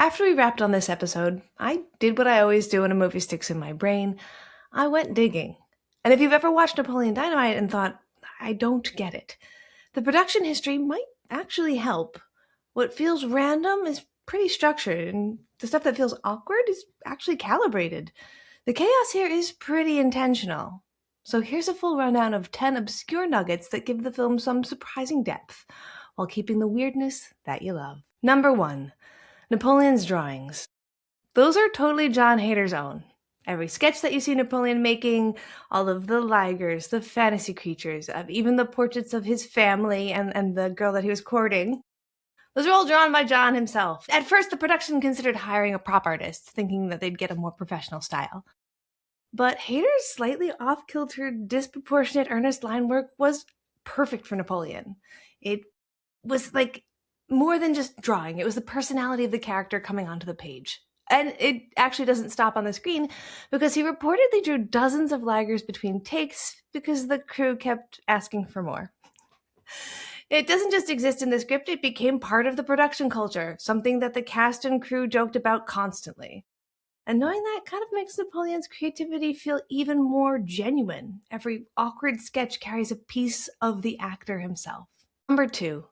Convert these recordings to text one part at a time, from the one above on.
After we wrapped on this episode, I did what I always do when a movie sticks in my brain. I went digging. And if you've ever watched Napoleon Dynamite and thought, I don't get it, the production history might actually help. What feels random is pretty structured, and the stuff that feels awkward is actually calibrated. The chaos here is pretty intentional. So here's a full rundown of 10 obscure nuggets that give the film some surprising depth, while keeping the weirdness that you love. Number 1. Napoleon's drawings. Those are totally Jon Heder's own. Every sketch that you see Napoleon making, all of the ligers, the fantasy creatures, even the portraits of his family and the girl that he was courting, those are all drawn by Jon himself. At first, the production considered hiring a prop artist, thinking that they'd get a more professional style. But Hader's slightly off-kilter, disproportionate, earnest line work was perfect for Napoleon. It was like more than just drawing. It was the personality of the character coming onto the page. And it actually doesn't stop on the screen because he reportedly drew dozens of ligers between takes because the crew kept asking for more. It doesn't just exist in the script, it became part of the production culture, something that the cast and crew joked about constantly. And knowing that kind of makes Napoleon's creativity feel even more genuine. Every awkward sketch carries a piece of the actor himself. Number 2.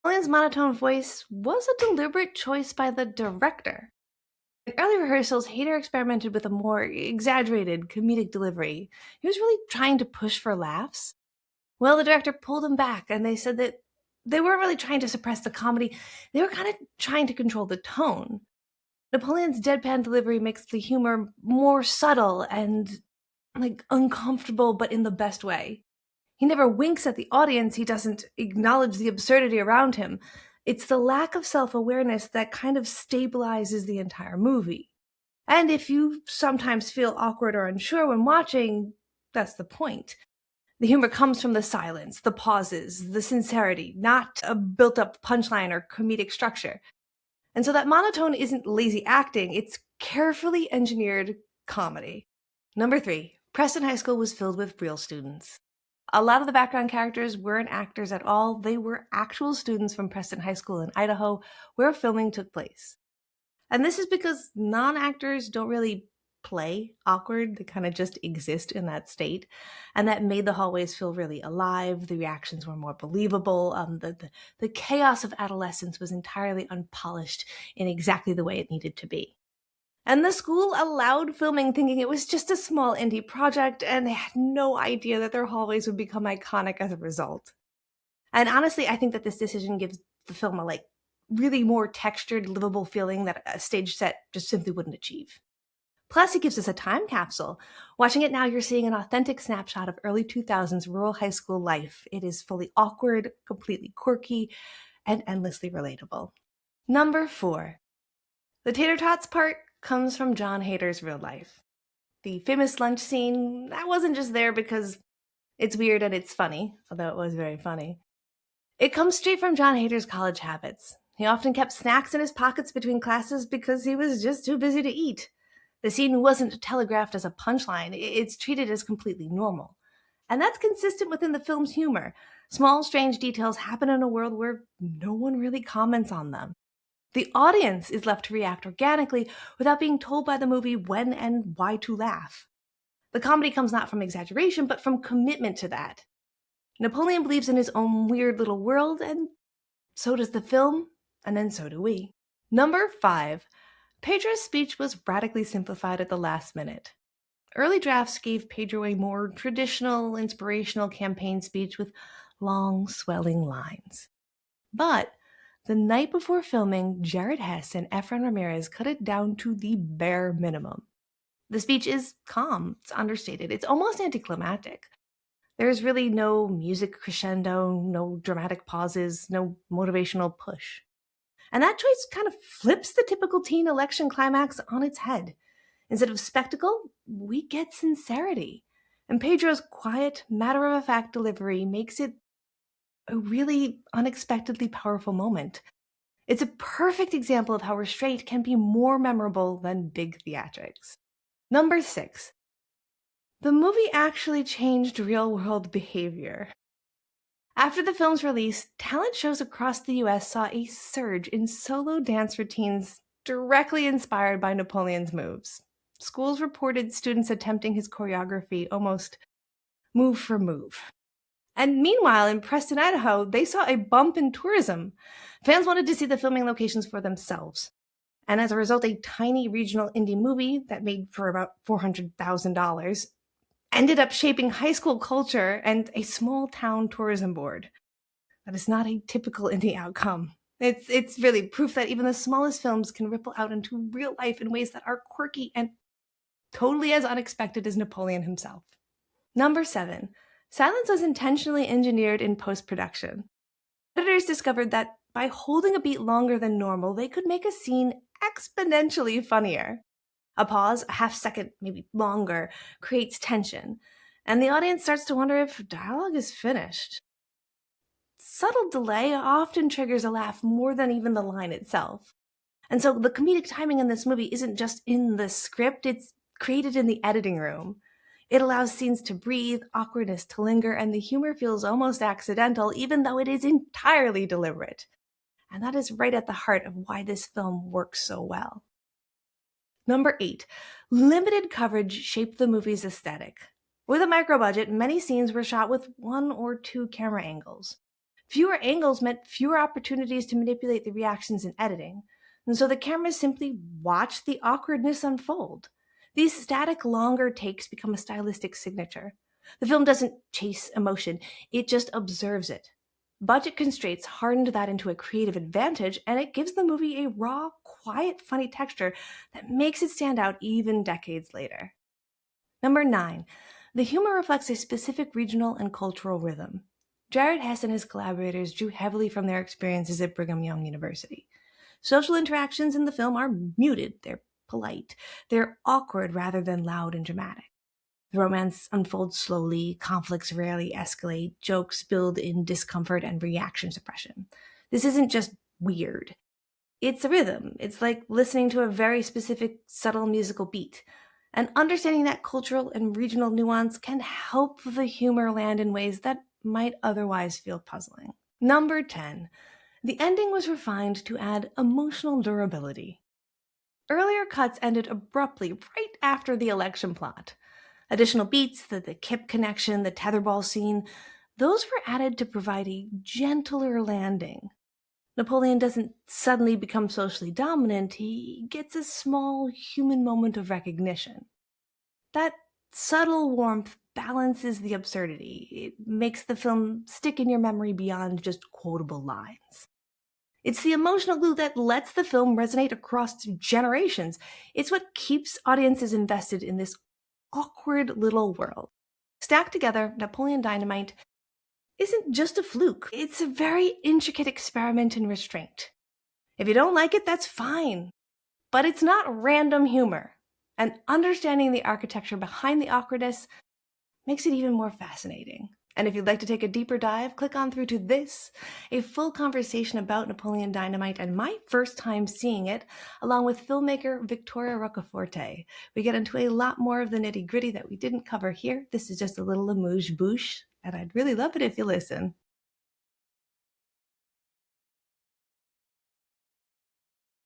Napoleon's monotone voice was a deliberate choice by the director. In early rehearsals, Hader experimented with a more exaggerated comedic delivery. He was really trying to push for laughs. Well, the director pulled him back, and they said that they weren't really trying to suppress the comedy. They were kind of trying to control the tone. Napoleon's deadpan delivery makes the humor more subtle and, uncomfortable, but in the best way. He never winks at the audience. He doesn't acknowledge the absurdity around him. It's the lack of self-awareness that kind of stabilizes the entire movie. And if you sometimes feel awkward or unsure when watching, that's the point. The humor comes from the silence, the pauses, the sincerity, not a built-up punchline or comedic structure. And so that monotone isn't lazy acting, it's carefully engineered comedy. Number 3, Preston High School was filled with real students. A lot of the background characters weren't actors at all. They were actual students from Preston High School in Idaho, where filming took place. And this is because non-actors don't really play awkward. They kind of just exist in that state. And that made the hallways feel really alive. The reactions were more believable. The chaos of adolescence was entirely unpolished in exactly the way it needed to be. And the school allowed filming, thinking it was just a small indie project, and they had no idea that their hallways would become iconic as a result. And honestly, I think that this decision gives the film a really more textured, livable feeling that a stage set just simply wouldn't achieve. Plus, it gives us a time capsule. Watching it now, you're seeing an authentic snapshot of early 2000s rural high school life. It is fully awkward, completely quirky, and endlessly relatable. Number 4. The tater tots part comes from Jon Heder's real life. The famous lunch scene, that wasn't just there because it's weird and it's funny, although it was very funny. It comes straight from Jon Heder's college habits. He often kept snacks in his pockets between classes because he was just too busy to eat. The scene wasn't telegraphed as a punchline, it's treated as completely normal. And that's consistent within the film's humor. Small, strange details happen in a world where no one really comments on them. The audience is left to react organically without being told by the movie when and why to laugh. The comedy comes not from exaggeration, but from commitment to that. Napoleon believes in his own weird little world, and so does the film, and then so do we. Number 5. Pedro's speech was radically simplified at the last minute. Early drafts gave Pedro a more traditional, inspirational campaign speech with long, swelling lines. But the night before filming, Jared Hess and Efren Ramirez cut it down to the bare minimum. The speech is calm, it's understated, it's almost anticlimactic. There's really no music crescendo, no dramatic pauses, no motivational push. And that choice kind of flips the typical teen election climax on its head. Instead of spectacle, we get sincerity. And Pedro's quiet, matter-of-fact delivery makes it a really unexpectedly powerful moment. It's a perfect example of how restraint can be more memorable than big theatrics. Number 6. The movie actually changed real-world behavior. After the film's release, talent shows across the US saw a surge in solo dance routines directly inspired by Napoleon's moves. Schools reported students attempting his choreography almost move for move. And meanwhile, in Preston, Idaho, they saw a bump in tourism. Fans wanted to see the filming locations for themselves. And as a result, a tiny regional indie movie that made for about $400,000 ended up shaping high school culture and a small town tourism board. That is not a typical indie outcome. It's really proof that even the smallest films can ripple out into real life in ways that are quirky and totally as unexpected as Napoleon himself. Number 7. Silence was intentionally engineered in post-production. Editors discovered that by holding a beat longer than normal, they could make a scene exponentially funnier. A pause, a half second, maybe longer, creates tension, and the audience starts to wonder if dialogue is finished. Subtle delay often triggers a laugh more than even the line itself. And so the comedic timing in this movie isn't just in the script, it's created in the editing room. It allows scenes to breathe, awkwardness to linger, and the humor feels almost accidental, even though it is entirely deliberate. And that is right at the heart of why this film works so well. Number 8. Limited coverage shaped the movie's aesthetic. With a micro budget, many scenes were shot with 1 or 2 camera angles. Fewer angles meant fewer opportunities to manipulate the reactions in editing, and so the cameras simply watched the awkwardness unfold. These static, longer takes become a stylistic signature. The film doesn't chase emotion, it just observes it. Budget constraints hardened that into a creative advantage, and it gives the movie a raw, quiet, funny texture that makes it stand out even decades later. Number 9. The humor reflects a specific regional and cultural rhythm. Jared Hess and his collaborators drew heavily from their experiences at Brigham Young University. Social interactions in the film are muted, they're polite, they're awkward rather than loud and dramatic. The romance unfolds slowly, conflicts rarely escalate, jokes build in discomfort and reaction suppression. This isn't just weird. It's a rhythm. It's like listening to a very specific, subtle musical beat. And understanding that cultural and regional nuance can help the humor land in ways that might otherwise feel puzzling. Number 10. The ending was refined to add emotional durability. Earlier cuts ended abruptly right after the election plot. Additional beats, the Kip connection, the tetherball scene, those were added to provide a gentler landing. Napoleon doesn't suddenly become socially dominant, he gets a small human moment of recognition. That subtle warmth balances the absurdity. It makes the film stick in your memory beyond just quotable lines. It's the emotional glue that lets the film resonate across generations. It's what keeps audiences invested in this awkward little world. Stacked together, Napoleon Dynamite isn't just a fluke. It's a very intricate experiment in restraint. If you don't like it, that's fine. But it's not random humor. And understanding the architecture behind the awkwardness makes it even more fascinating. And if you'd like to take a deeper dive, click on through to this, a full conversation about Napoleon Dynamite and my first time seeing it, along with filmmaker Victoria Roccaforte. We get into a lot more of the nitty-gritty that we didn't cover here. This is just a little amuse-bouche, and I'd really love it if you listen.